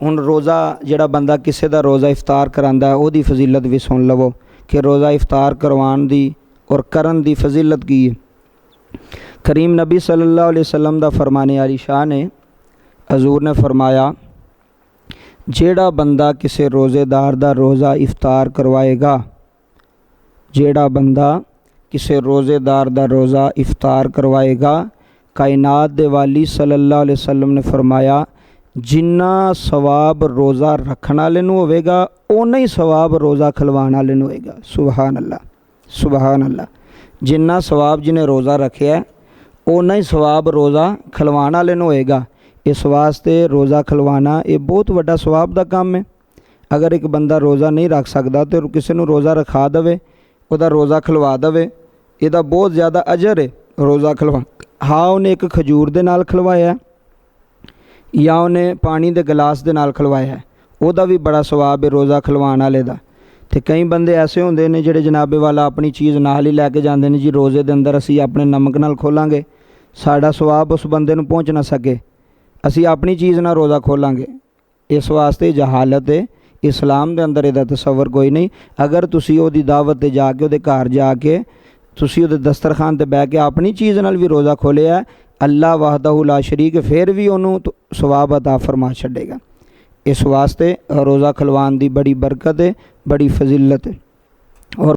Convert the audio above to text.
हुण रोज़ा जिहड़ा बंदा किसी दा रोज़ा इफ्तार करांदा है उहदी फजीलत भी सुन लवो कि रोज़ा इफ्तार करवाउण दी और करन दी फजीलत की है। करीम नबी सल्लल्लाहु अलैहि वसल्लम दा फरमाने आली शान है, हजूर ने फरमाया जेड़ा बंदा किसी रोज़ेदार दा रोज़ा इफ्तार करवाएगा, जेड़ा बंदा किसी रोज़ेदार दा रोज़ा इफ्तार करवाएगा, कायनात दे वाली सल्लल्लाहु अलैहि वसल्लम ने फरमाया जिन्ना सवाब रोज़ा रखने वाले नूं होवेगा उन्ना ही सवाब रोज़ा खलवाण वाले नूं होएगा। सुबहान अल्लाह, सुबहान अल्लाह। जिन्ना सवाब जिन्हें रोज़ा रखिया उन्ना ही सवाब रोज़ा खलवाण वाले नूं होएगा। इस वास्ते रोज़ा खलवाना ये बहुत वड्डा सवाब दा काम है। अगर एक बंदा रोज़ा नहीं रख सकता तो किसी नूं रोज़ा रखा देवे, उहदा रोज़ा खलवा देवे, इहदा बहुत ज़्यादा अजर है रोज़ा खलवा। हाँ उन्हें एक खजूर दे नाल खलवाया या उन्हें पानी दे गिलास दे नाल खलवाया है, उहदा भी बड़ा सवाब है रोज़ा खलवाण वाले दा। तो कई बंदे ऐसे होंदे ने जिहड़े जनाबे वाला अपनी चीज़ नाल ही लैके जांदे ने जी रोज़े दे अंदर असी अपने नमक नाल खोलांगे, साडा सवाब उस बंदे नूं पहुँच ना सके, असी अपनी चीज़ नाल रोज़ा खोलांगे। इस वास्ते जहालत है, इस्लाम दे अंदर इहदा तसव्वुर कोई नहीं। अगर तुसी ओहदी दावत ते जाके उहदे घर जाके तुसी उहदे दस्तरखान ते बह के अपनी चीज़ नाल भी रोज़ा खोलिया, अल्लाह वहदहू ला शरीक फिर भी उन्होंने सवाब अता फरमा छड़ेगा। इस वास्ते रोज़ा खलवान दी बड़ी बरकत है, बड़ी फजीलत है। और